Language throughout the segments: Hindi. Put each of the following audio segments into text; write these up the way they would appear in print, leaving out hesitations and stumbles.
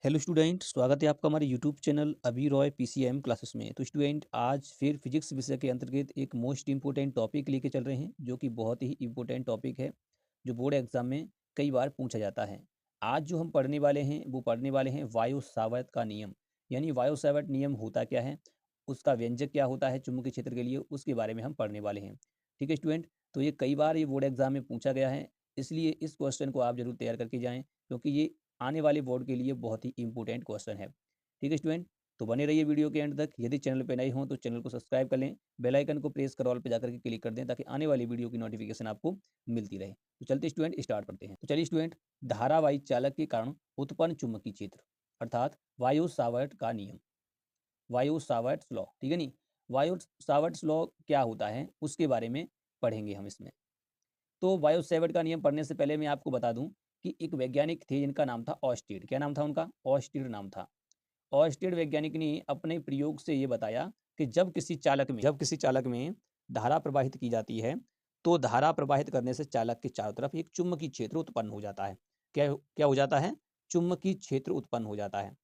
हेलो स्टूडेंट, स्वागत है आपका हमारे यूट्यूब चैनल अभी रॉय पीसीएम क्लासेस में। तो स्टूडेंट, आज फिर फिजिक्स विषय के अंतर्गत एक मोस्ट इंपॉर्टेंट टॉपिक लेके चल रहे हैं, जो कि बहुत ही इंपॉर्टेंट टॉपिक है, जो बोर्ड एग्जाम में कई बार पूछा जाता है। आज जो हम पढ़ने वाले हैं वो पढ़ने वाले हैं वायु सावर्त का नियम। यानी वायु सावर्त नियम होता क्या है, उसका व्यंजक क्या होता है चुंबकीय क्षेत्र के लिए, उसके बारे में हम पढ़ने वाले हैं। ठीक है स्टूडेंट, तो ये कई बार ये बोर्ड एग्जाम में पूछा गया है, इसलिए इस क्वेश्चन को आप जरूर तैयार करके जाएं, क्योंकि ये आने वाले बोर्ड के लिए बहुत ही इंपॉर्टेंट क्वेश्चन है। ठीक है स्टूडेंट, तो बने रहिए वीडियो के एंड तक। यदि चैनल पे नए हों तो चैनल को सब्सक्राइब कर लें, बेल आइकन को प्रेस कर ऑल पे जाकर के क्लिक कर दें, ताकि आने वाली वीडियो की नोटिफिकेशन आपको मिलती रहे। तो चलते स्टूडेंट स्टार्ट करते हैं। तो चलिए स्टूडेंट, धारावाही चालक के कारण उत्पन्न चुंबकीय क्षेत्र अर्थात वायु सावर्त का नियम, वायु सावर्त लॉ। ठीक है नी, वायु सावर्त लॉ क्या होता है उसके बारे में पढ़ेंगे हम इसमें। तो वायु सावर्त का नियम पढ़ने से पहले मैं आपको बता दूं कि एक वैज्ञानिक थे जिनका नाम था ऑस्टीड। क्या नाम था उनका? ऑस्टीड नाम था। ऑस्टीड वैज्ञानिक ने अपने प्रयोग से ये बताया कि जब किसी चालक में धारा प्रवाहित की जाती है, तो धारा प्रवाहित करने से चालक के चारों तरफ एक चुंबकीय क्षेत्र उत्पन्न हो जाता है। क्या क्या हो जाता है? चुंबकीय क्षेत्र उत्पन्न हो जाता है।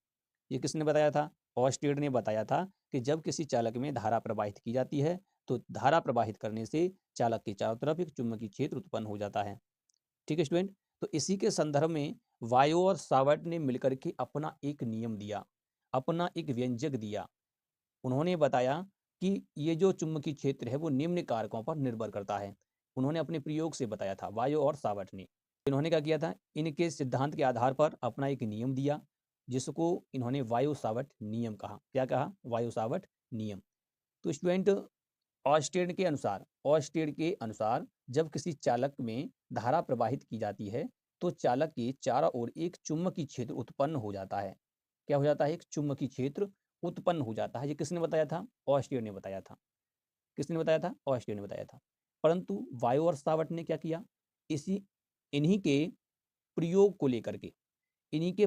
ये किसने बताया था? ऑस्टीड ने बताया था कि जब किसी चालक में धारा प्रवाहित की जाती है, तो धारा प्रवाहित करने से चालक के चारों तरफ एक चुंबकीय क्षेत्र उत्पन्न हो जाता है। ठीक है स्टूडेंट, तो इसी के संदर्भ में वायो और सावर्ट ने मिलकर के अपना एक नियम दिया, अपना एक व्यंजक दिया। उन्होंने बताया कि ये जो चुंबकीय क्षेत्र है वो निम्न कारकों पर निर्भर करता है। उन्होंने अपने प्रयोग से बताया था, वायो और सावर्ट ने। इन्होंने क्या किया था, इनके सिद्धांत के आधार पर अपना एक नियम दिया, जिसको इन्होंने वायो सावर्ट नियम कहा। क्या कहा? वायो सावर्ट नियम। तो स्टूडेंट, ऑस्टेड के अनुसार जब किसी चालक में धारा प्रवाहित की जाती है, तो चालक के चारों ओर एक चुंबकीय क्षेत्र उत्पन्न हो जाता है। क्या हो जाता है? एक चुंबकीय क्षेत्र उत्पन्न हो जाता है। ये किसने बताया था? ऑस्टेड ने बताया था। किसने बताया था? ऑस्टेड ने बताया था। परंतु वायो और सावर्ट ने क्या किया, इसी इन्हीं के प्रयोग को लेकर के, इन्हीं के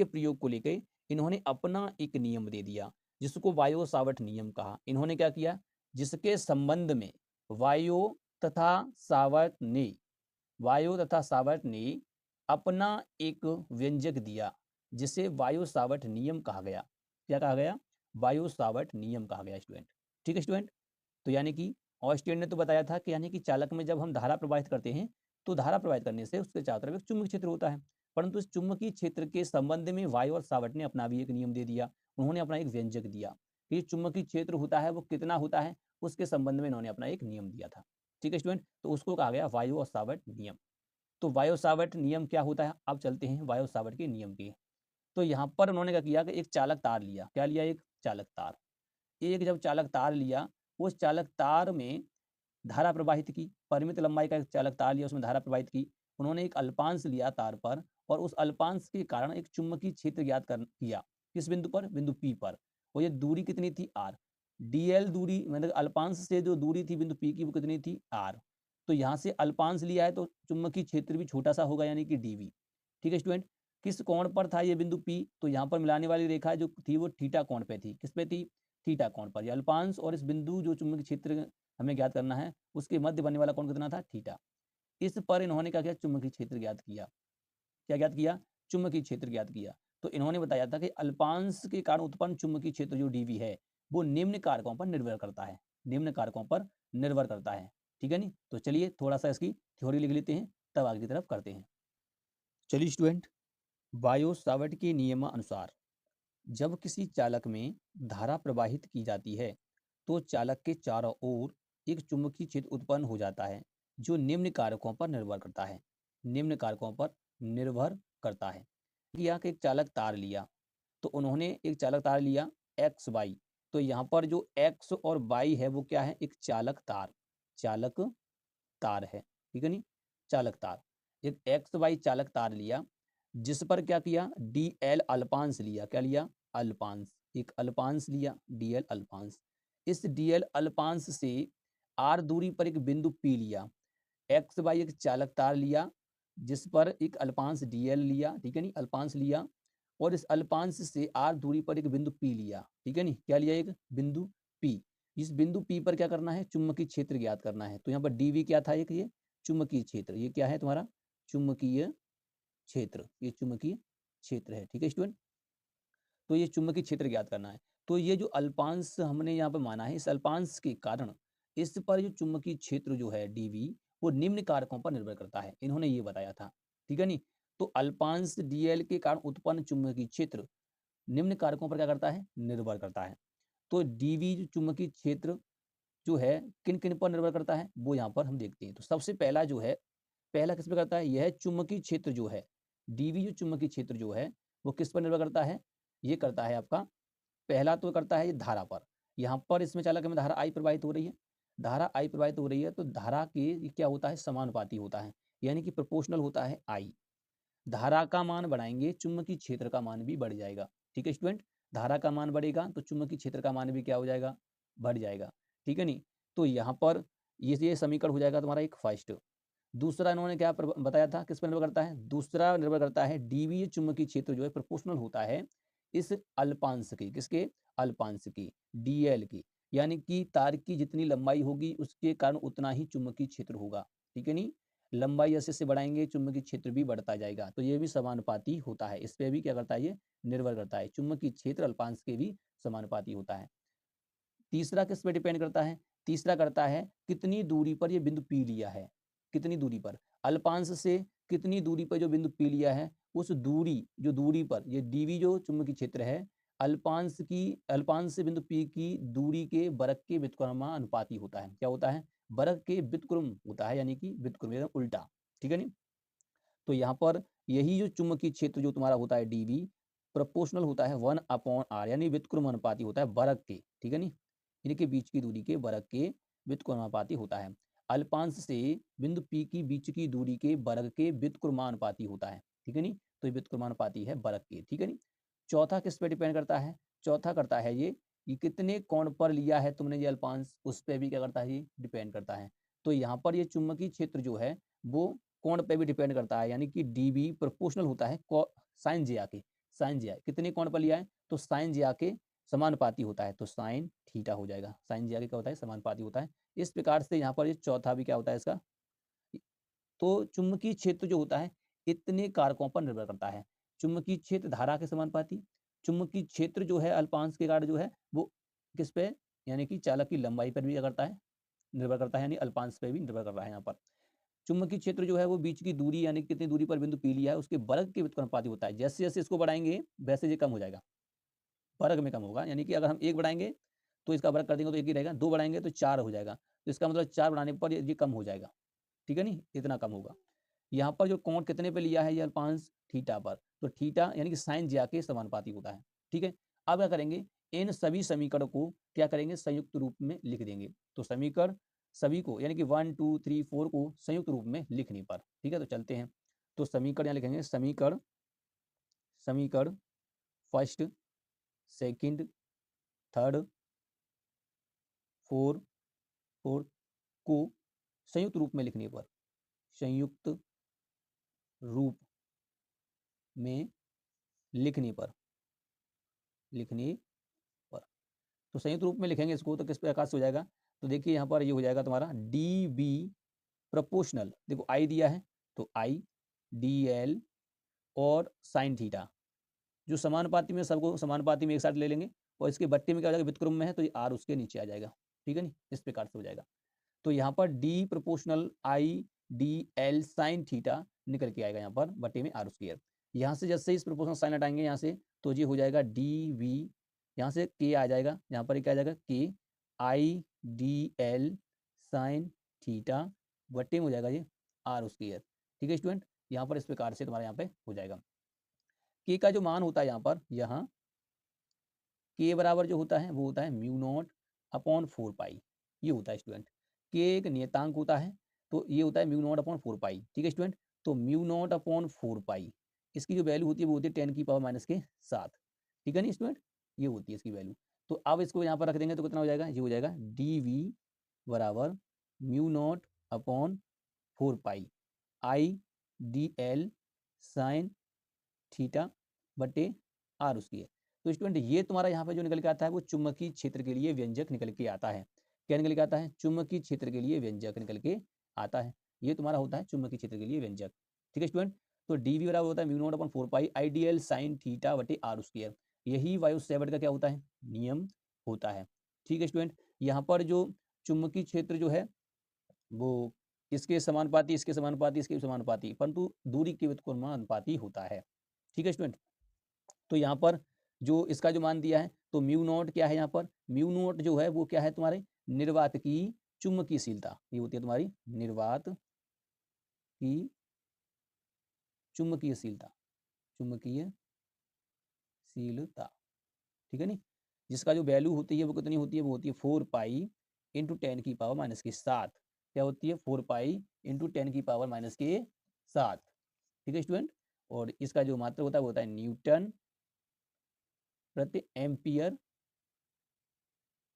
प्रयोग को लेकर इन्होंने अपना एक नियम दे दिया, जिसको वायो सावर्ट नियम कहा। इन्होंने क्या किया, जिसके संबंध में वायो तथा सावर्ट ने अपना एक व्यंजक दिया, जिसे वायो सावर्ट नियम कहा गया। क्या कहा गया? वायो सावर्ट नियम कहा गया स्टूडेंट। ठीक है स्टूडेंट, तो यानी कि ऑस्टेड ने तो बताया था कि यानी कि चालक में जब हम धारा प्रवाहित करते हैं, तो धारा प्रवाहित करने से उसके चारों तरफ एक चुंबकीय क्षेत्र होता है। परंतु इस चुंबकीय क्षेत्र के संबंध में वायो और सावर्ट ने अपना भी एक नियम दे दिया। उन्होंने अपना एक व्यंजक दिया कि ये चुंबकीय क्षेत्र होता है वो कितना होता है, उसके संबंध में इन्होंने अपना एक नियम दिया था। ठीक है स्टूडेंट, तो उसको कहा गया वायो और सावर्ट नियम। तो वायो सावर्ट नियम क्या होता है, अब चलते हैं वायो सावर्ट के नियम के। तो यहाँ पर उन्होंने क्या किया कि एक चालक तार लिया। क्या लिया? एक चालक तार। एक जब चालक तार लिया, उस चालक तार में धारा प्रवाहित की, परिमित लंबाई का एक चालक तार लिया, उसमें धारा प्रवाहित की। उन्होंने एक अल्पांश लिया तार पर, और उस अल्पांश के कारण एक चुंबकीय क्षेत्र ज्ञात कर किया। किस बिंदु पर? बिंदु पी पर। और ये दूरी कितनी थी? आर। डीएल दूरी, मतलब अल्पांश से जो दूरी थी बिंदु पी की, वो कितनी थी? आर। तो यहाँ से अल्पांश लिया है, तो चुंबकीय क्षेत्र भी छोटा सा होगा, यानी कि डीवी। ठीक है स्टूडेंट, किस कोण पर था ये बिंदु पी? तो यहाँ पर मिलाने वाली रेखा जो थी वो थीटा कोण पे थी। किस पे थी? थीटा कोण पर। ये अल्पांश और इस बिंदु जो चुंबकीय क्षेत्र हमें ज्ञात करना है, उसके मध्य बनने वाला कोण कितना था? थीटा। इस पर इन्होंने क्या किया? चुंबकीय क्षेत्र ज्ञात किया। क्या ज्ञात किया? चुंबकीय क्षेत्र ज्ञात किया। तो इन्होंने बताया था कि अल्पांश के कारण उत्पन्न चुंबकीय क्षेत्र जो डीवी है, वो निम्न कारकों पर निर्भर करता है। निम्न कारकों पर निर्भर करता है। ठीक है नी, तो चलिए थोड़ा सा इसकी थ्योरी लिख लेते हैं, तब आगे की तरफ करते हैं। चलिए स्टूडेंट, बायो सावर्ट के नियमानुसार जब किसी चालक में धारा प्रवाहित की जाती है, तो चालक के चारों ओर एक चुंबकीय क्षेत्र उत्पन्न हो जाता है, जो निम्न कारकों पर निर्भर करता है। निम्न कारकों पर निर्भर करता है। यहाँ के एक चालक तार लिया, तो उन्होंने एक चालक तार लिया एक्स वाई। तो यहाँ पर जो एक्स और वाई है वो क्या है? एक चालक तार, चालक तार है। ठीक है नी, चालक तार। एक एक्स वाई चालक तार लिया, जिस पर क्या किया? डी एल अल्पांश लिया। क्या लिया? अल्पांश। एक अल्पांश लिया, डी एल अल्पांश। इस डी एल अल्पांश से आर दूरी पर एक बिंदु पी लिया। एक्स वाई एक चालक तार लिया, जिस पर एक अल्पांश डी एल लिया। ठीक है नी, अल्पांश लिया, और इस अल्पांश से आर दूरी पर एक बिंदु पी लिया। ठीक है नी, क्या लिया? एक बिंदु पी। इस बिंदु पी पर क्या करना है? चुंबकीय क्षेत्र ज्ञात करना है। तो यहाँ पर डीवी क्या था? एक ये चुंबकीय क्षेत्र। ये क्या है तुम्हारा? चुंबकीय क्षेत्र। ये चुंबकीय क्षेत्र है। ठीक है स्टूडेंट, तो ये चुंबकीय क्षेत्र ज्ञात करना है। तो ये जो अल्पांश हमने यहाँ पे माना है, इस अल्पांश के कारण इस पर जो चुंबकीय क्षेत्र जो है डीवी, वो निम्न कारकों पर निर्भर करता है। इन्होंने ये बताया था, ठीक है नी। तो अल्पांश डीएल के कारण उत्पन्न चुंबकीय क्षेत्र निम्न कारकों पर क्या करता है, निर्भर करता है। तो डीवी जो चुंबकीय क्षेत्र जो है किन किन पर निर्भर करता है, वो यहाँ पर हम देखते हैं। तो सबसे पहला जो है, पहला किस पर करता है, यह चुंबकीय क्षेत्र जो है डीवी, जो चुंबकीय क्षेत्र जो है वो किस पर निर्भर करता है, ये करता है आपका, पहला तो करता है ये धारा पर। यहाँ पर इसमें चालक में धारा आई प्रवाहित हो रही है, धारा आई प्रवाहित हो रही है, तो धारा के ये क्या होता है, समानुपाती होता है, यानी कि प्रोपोर्शनल होता है आई। धारा का मान बढ़ाएंगे, चुंबकीय क्षेत्र का मान भी बढ़ जाएगा। ठीक है स्टूडेंट, धारा का मान बढ़ेगा तो चुंबकीय क्षेत्र का मान भी क्या हो जाएगा, बढ़ जाएगा। ठीक है नी। तो यहाँ पर ये समीकरण हो जाएगा तुम्हारा एक फर्स्ट। दूसरा इन्होंने क्या बताया था, किस पर निर्भर करता है, दूसरा निर्भर करता है डीवी चुंबकीय क्षेत्र जो है प्रोपोर्शनल होता है इस अल्पांश की, किसके, अल्पांश की, डीएल की, यानी कि तार की जितनी लंबाई होगी उसके कारण उतना ही चुंबकीय क्षेत्र होगा। ठीक है नी, लंबाई ऐसे से बढ़ाएंगे चुंबकीय क्षेत्र भी बढ़ता जाएगा, तो ये भी समानुपाती होता है। इस पे भी क्या करता है, ये निर्भर करता है, चुंबकीय क्षेत्र अल्पांश के भी समानुपाती होता है। तीसरा किस पे डिपेंड करता है, तीसरा करता है कितनी दूरी पर ये बिंदु पी लिया है, कितनी दूरी पर, अल्पांश से कितनी दूरी पर जो बिंदु पी लिया है, उस दूरी, जो दूरी पर ये डीवी जो चुंबकीय क्षेत्र है अल्पांश से बिंदु पी की दूरी के वर्ग के व्युत्क्रमानुपाती होता है। क्या होता है, वर्ग के व्युत्क्रम होता है, यानी कि व्युत्क्रम एकदम उल्टा। ठीक है नी। तो यहाँ पर यही जो चुंबकीय क्षेत्र जो तुम्हारा होता है डीवी प्रोपोर्शनल होता है 1/r, यानी व्युत्क्रमानुपाती होता है वर्ग के। ठीक है नी, इनके बीच की दूरी के वर्ग के व्युत्क्रमानुपाती होता है। अल्पांश से बिंदु पी की बीच की दूरी के वर्ग के व्युत्क्रमानुपाती होता है। ठीक है नी, तो ये व्युत्क्रमानुपाती है वर्ग के। ठीक है नी। चौथा किस पे डिपेंड करता है, चौथा करता है ये कि कितने कोण पर लिया है तुमने ये अल्पांश, उस पर भी क्या करता है, ये डिपेंड करता है। तो यहाँ पर ये चुंबकीय क्षेत्र जो है वो कोण पे भी डिपेंड करता है, यानी कि डीबी प्रोपोर्शनल होता है साइन जे के, साइन जे कितने कोण पर लिया है, तो साइन जे के समानुपाती होता है, तो साइन थीटा हो जाएगा। साइन जे क्या होता है, समानुपाती होता है। इस प्रकार से यहाँ पर ये चौथा भी क्या होता है इसका। तो चुंबकीय क्षेत्र जो होता है इतने कारकों पर निर्भर करता है, चुंबकीय क्षेत्र धारा के समानुपाती, चुंबकीय क्षेत्र जो है अल्पांश के कारण जो है वो किस पे, यानी कि चालक की लंबाई पर भी क्या करता है, निर्भर करता है, यानी अल्पांश पे भी निर्भर कर रहा है। यहाँ पर चुंबकीय क्षेत्र जो है वो बीच की दूरी, यानी कितनी दूरी पर बिंदु पी लिया है उसके वर्ग के व्युत्क्रमानुपाती होता है। जैसे जैसे इसको बढ़ाएंगे वैसे ये कम हो जाएगा, वर्ग में कम होगा, यानी कि अगर हम 1 बढ़ाएंगे तो इसका वर्ग कर देंगे तो 1 ही रहेगा, 2 बढ़ाएंगे तो 4 हो जाएगा, तो इसका मतलब 4 बढ़ाने पर ये कम हो जाएगा। ठीक है नी, इतना कम होगा। यहाँ पर जो कोण कितने पे लिया है ये अल्पांश, थीटा पर, तो थीटा यानी कि साइन जे के समानुपाती होता है। ठीक है, अब क्या करेंगे, इन सभी समीकरण को क्या करेंगे, संयुक्त रूप में लिख देंगे। तो समीकरण सभी को यानी कि 1 2 3 4 को संयुक्त रूप में लिखने पर, ठीक है, तो चलते हैं। तो समीकरण यहाँ लिखेंगे, समीकरण, समीकरण फर्स्ट, सेकंड, थर्ड, फोर्थ को संयुक्त रूप में लिखने पर, संयुक्त रूप में लिखने पर, लिखने पर, तो संयुक्त रूप में लिखेंगे इसको तो किस प्रकार से हो जाएगा, तो देखिए यहाँ पर ये हो जाएगा तुम्हारा डी बी प्रोपोर्शनल, देखो आई दिया है तो आई डी एल और साइन थीटा, जो समानुपाती में सबको समानुपाती में एक साथ ले लेंगे, और इसके बट्टे में क्या हो जाएगा, व्युत्क्रम में है तो ये आर उसके नीचे आ जाएगा। ठीक है नी, इस प्रकार से हो जाएगा। तो यहाँ पर D proportional I D L sine theta निकल के आएगा यहाँ पर बट्टे में आर स्क्वायर। यहाँ से जैसे इस प्रोपोर्शनल साइन हटाएंगे यहाँ से, तो ये हो जाएगा डी वी, यहाँ से के आ जाएगा, यहाँ पर क्या आ जाएगा के I D L sine theta बट्टे में हो जाएगा ये आर स्क्वायर। ठीक है स्टूडेंट, यहाँ पर इस प्रकार से तुम्हारा यहाँ पे हो जाएगा। के का जो मान होता है यहाँ पर, यहाँ के बराबर जो होता है वो होता है म्यू नॉट अपॉन 4 पाई, ये होता है स्टूडेंट। के एक नियतांक होता है, तो ये होता है म्यू नॉट अपॉन 4 पाई। ठीक है स्टूडेंट, तो म्यू नॉट अपॉन 4 पाई इसकी जो वैल्यू होती है वो होती है 10 की पावर माइनस के 7। ठीक है नी स्टूडेंट, ये होती है इसकी वैल्यू। तो अब इसको यहाँ पर रख देंगे तो कितना हो जाएगा, ये हो जाएगा डी वी बराबर mu naught upon 4 pi I D L sine theta बटे आर उसकी है। तो स्टूडेंट ये तुम्हारा यहाँ पे जो निकल के आता है वो चुंबकीय क्षेत्र के लिए व्यंजक निकल के आता है। क्या निकल के आता है, चुंबकीय क्षेत्र के लिए व्यंजक निकल के आता है। ये तुम्हारा होता है चुंबकीय क्षेत्र के लिए व्यंजक। ठीक है स्टूडेंट, तो डी वी बराबर होता है म्यू नॉट अपॉन 4 पाई आइडियल साइन थीटा बटे आर स्क्वायर। यही वायु सेवर्ट का क्या होता है, नियम होता है। ठीक है स्टूडेंट, यहाँ पर जो चुंबकीय क्षेत्र जो है वो इसके समानुपाती, इसके समानुपाती, इसके समानुपाती, परंतु दूरी के अनुपाती होता है। ठीक है स्टूडेंट, तो यहाँ पर जो इसका जो मान दिया है, तो म्यू नॉट क्या है, यहाँ पर म्यू नॉट जो है वो क्या है, तुम्हारे निर्वात की चुंबकीयशीलता, ये होती है तुम्हारी निर्वात की चुंबकीयशीलता, चुंबकीयशीलता। ठीक है नी, जिसका जो वैल्यू होती है वो कितनी होती है, वो होती है 4 पाई इंटू 10 की पावर माइनस के 7। क्या होती है, 4 पाई इंटू 10 की पावर माइनस के 7। ठीक है स्टूडेंट, और इसका जो मात्रक होता है वो होता है न्यूटन प्रति एम्पियर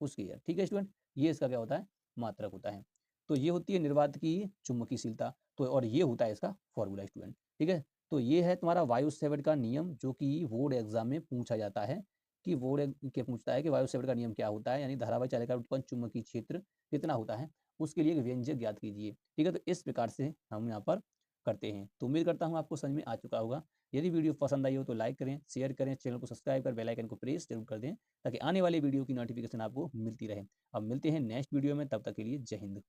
स्क्वायर। ठीक है स्टूडेंट, ये इसका क्या होता है, मात्रक होता है। तो ये होती है निर्वात की चुंबकीयशीलता, तो और ये होता है इसका फॉर्मूला स्टूडेंट। ठीक है, तो ये है तुम्हारा वायु सेवर्ट का नियम, जो कि बोर्ड एग्जाम में पूछा जाता है, कि बोर्ड के पूछता है कि वायु सेवर्ट का नियम क्या होता है, यानी धारावाही चालिका उत्पन्न चुंबकीय क्षेत्र कितना होता है, उसके लिए एक व्यंजक ज्ञात कीजिए। ठीक है, तो इस प्रकार से हम यहाँ पर करते हैं। तो उम्मीद करता हूँ आपको समझ में आ चुका होगा। यदि वीडियो पसंद आई हो तो लाइक करें, शेयर करें, चैनल को सब्सक्राइब कर बेल आइकन को प्रेस जरूर कर दें, ताकि आने वाले वीडियो की नोटिफिकेशन आपको मिलती रहे। अब मिलते हैं नेक्स्ट वीडियो में, तब तक के लिए जय हिंद।